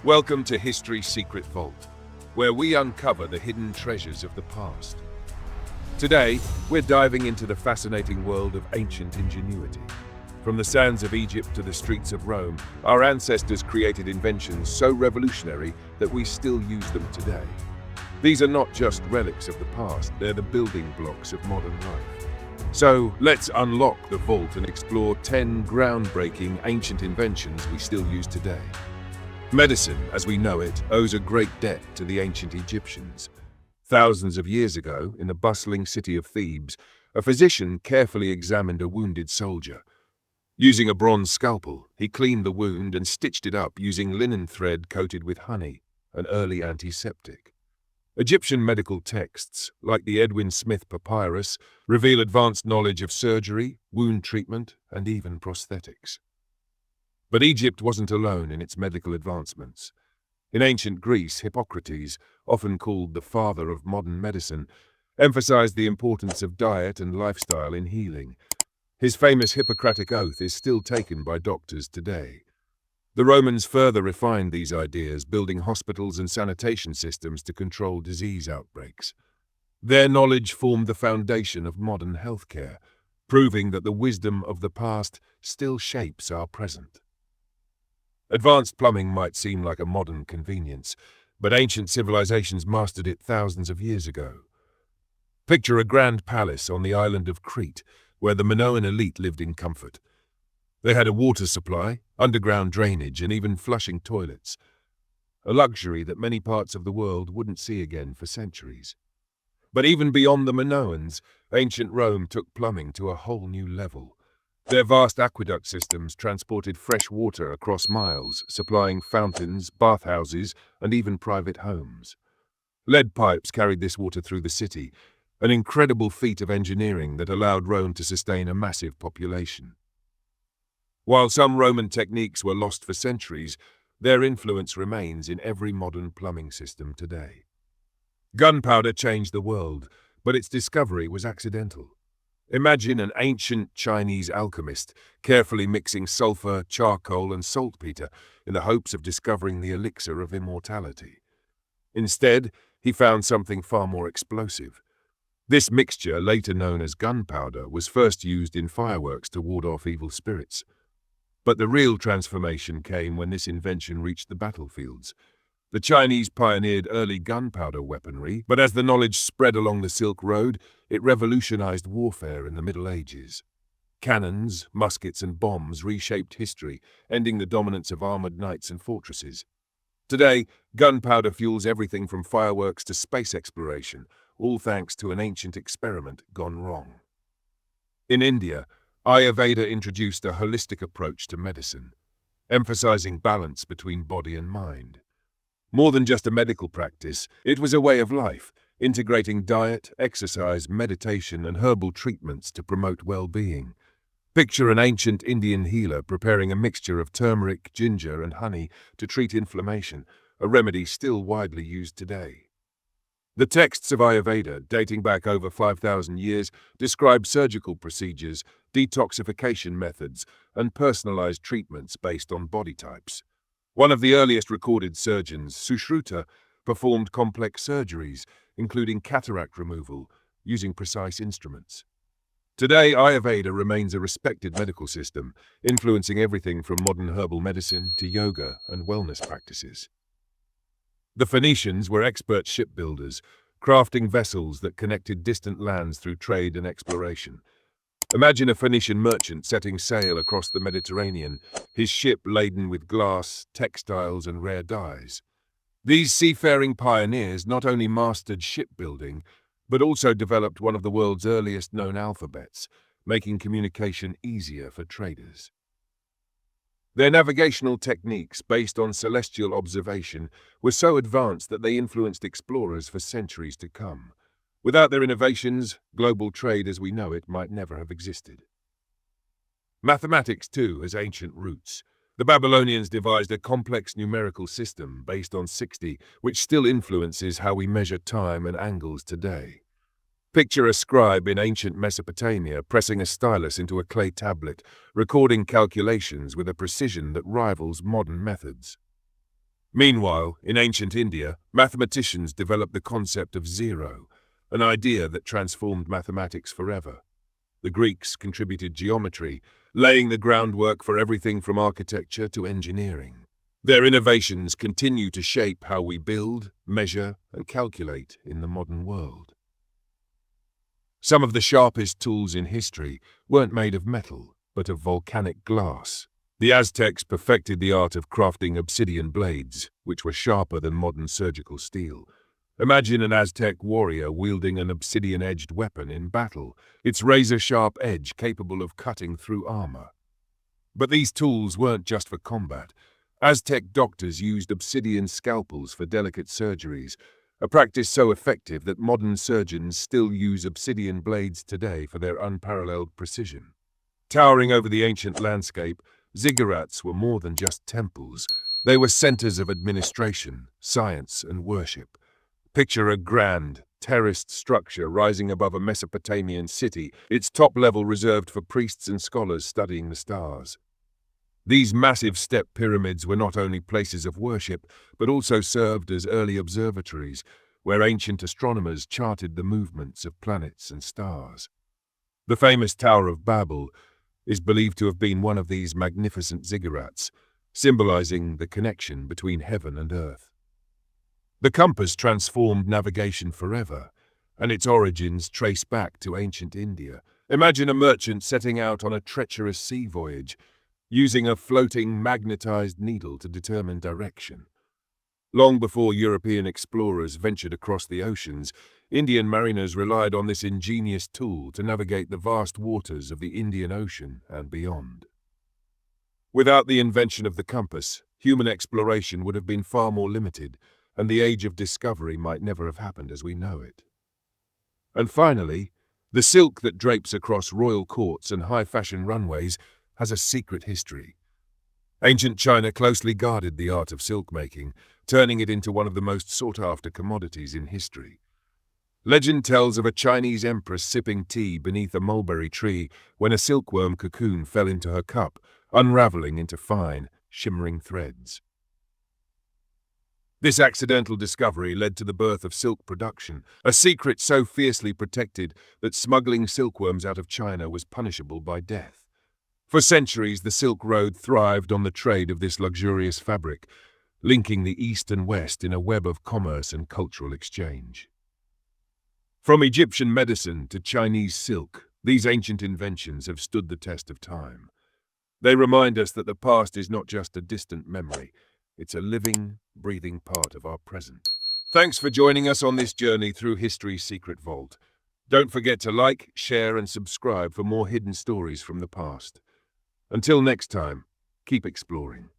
Welcome to History's Secret Vault, where we uncover the hidden treasures of the past. Today, we're diving into the fascinating world of ancient ingenuity. From the sands of Egypt to the streets of Rome, our ancestors created inventions so revolutionary that we still use them today. These are not just relics of the past, they're the building blocks of modern life. So, let's unlock the vault and explore 10 groundbreaking ancient inventions we still use today. Medicine, as we know it, owes a great debt to the ancient Egyptians. Thousands of years ago, in the bustling city of Thebes, a physician carefully examined a wounded soldier. Using a bronze scalpel, he cleaned the wound and stitched it up using linen thread coated with honey, an early antiseptic. Egyptian medical texts, like the Edwin Smith Papyrus, reveal advanced knowledge of surgery, wound treatment, and even prosthetics. But Egypt wasn't alone in its medical advancements. In ancient Greece, Hippocrates, often called the father of modern medicine, emphasized the importance of diet and lifestyle in healing. His famous Hippocratic Oath is still taken by doctors today. The Romans further refined these ideas, building hospitals and sanitation systems to control disease outbreaks. Their knowledge formed the foundation of modern healthcare, proving that the wisdom of the past still shapes our present. Advanced plumbing might seem like a modern convenience, but ancient civilizations mastered it thousands of years ago. Picture a grand palace on the island of Crete, where the Minoan elite lived in comfort. They had a water supply, underground drainage, and even flushing toilets, a luxury that many parts of the world wouldn't see again for centuries. But even beyond the Minoans, ancient Rome took plumbing to a whole new level. Their vast aqueduct systems transported fresh water across miles, supplying fountains, bathhouses, and even private homes. Lead pipes carried this water through the city, an incredible feat of engineering that allowed Rome to sustain a massive population. While some Roman techniques were lost for centuries, their influence remains in every modern plumbing system today. Gunpowder changed the world, but its discovery was accidental. Imagine an ancient Chinese alchemist carefully mixing sulfur, charcoal, and saltpeter in the hopes of discovering the elixir of immortality. Instead, he found something far more explosive. This mixture, later known as gunpowder, was first used in fireworks to ward off evil spirits. But the real transformation came when this invention reached the battlefields. The Chinese pioneered early gunpowder weaponry, but as the knowledge spread along the Silk Road, it revolutionized warfare in the Middle Ages. Cannons, muskets, and bombs reshaped history, ending the dominance of armored knights and fortresses. Today, gunpowder fuels everything from fireworks to space exploration, all thanks to an ancient experiment gone wrong. In India, Ayurveda introduced a holistic approach to medicine, emphasizing balance between body and mind. More than just a medical practice, it was a way of life, integrating diet, exercise, meditation, and herbal treatments to promote well-being. Picture an ancient Indian healer preparing a mixture of turmeric, ginger, and honey to treat inflammation, a remedy still widely used today. The texts of Ayurveda, dating back over 5,000 years, describe surgical procedures, detoxification methods, and personalized treatments based on body types. One of the earliest recorded surgeons, Sushruta, performed complex surgeries, including cataract removal, using precise instruments. Today, Ayurveda remains a respected medical system, influencing everything from modern herbal medicine to yoga and wellness practices. The Phoenicians were expert shipbuilders, crafting vessels that connected distant lands through trade and exploration. Imagine a Phoenician merchant setting sail across the Mediterranean, his ship laden with glass, textiles, and rare dyes. These seafaring pioneers not only mastered shipbuilding, but also developed one of the world's earliest known alphabets, making communication easier for traders. Their navigational techniques, based on celestial observation, were so advanced that they influenced explorers for centuries to come. Without their innovations, global trade as we know it might never have existed. Mathematics, too, has ancient roots. The Babylonians devised a complex numerical system based on 60, which still influences how we measure time and angles today. Picture a scribe in ancient Mesopotamia pressing a stylus into a clay tablet, recording calculations with a precision that rivals modern methods. Meanwhile, in ancient India, mathematicians developed the concept of zero, an idea that transformed mathematics forever. The Greeks contributed geometry, laying the groundwork for everything from architecture to engineering. Their innovations continue to shape how we build, measure, and calculate in the modern world. Some of the sharpest tools in history weren't made of metal, but of volcanic glass. The Aztecs perfected the art of crafting obsidian blades, which were sharper than modern surgical steel. Imagine an Aztec warrior wielding an obsidian-edged weapon in battle, its razor-sharp edge capable of cutting through armor. But these tools weren't just for combat. Aztec doctors used obsidian scalpels for delicate surgeries, a practice so effective that modern surgeons still use obsidian blades today for their unparalleled precision. Towering over the ancient landscape, ziggurats were more than just temples. They were centers of administration, science, and worship. Picture a grand, terraced structure rising above a Mesopotamian city, its top level reserved for priests and scholars studying the stars. These massive step pyramids were not only places of worship, but also served as early observatories, where ancient astronomers charted the movements of planets and stars. The famous Tower of Babel is believed to have been one of these magnificent ziggurats, symbolizing the connection between heaven and earth. The compass transformed navigation forever, and its origins trace back to ancient India. Imagine a merchant setting out on a treacherous sea voyage, using a floating magnetized needle to determine direction. Long before European explorers ventured across the oceans, Indian mariners relied on this ingenious tool to navigate the vast waters of the Indian Ocean and beyond. Without the invention of the compass, human exploration would have been far more limited, and the age of discovery might never have happened as we know it. And finally, the silk that drapes across royal courts and high-fashion runways has a secret history. Ancient China closely guarded the art of silk making, turning it into one of the most sought-after commodities in history. Legend tells of a Chinese empress sipping tea beneath a mulberry tree when a silkworm cocoon fell into her cup, unraveling into fine, shimmering threads. This accidental discovery led to the birth of silk production, a secret so fiercely protected that smuggling silkworms out of China was punishable by death. For centuries, the Silk Road thrived on the trade of this luxurious fabric, linking the East and West in a web of commerce and cultural exchange. From Egyptian medicine to Chinese silk, these ancient inventions have stood the test of time. They remind us that the past is not just a distant memory, it's a living, breathing part of our present. Thanks for joining us on this journey through history's secret vault. Don't forget to like, share, and subscribe for more hidden stories from the past. Until next time, keep exploring.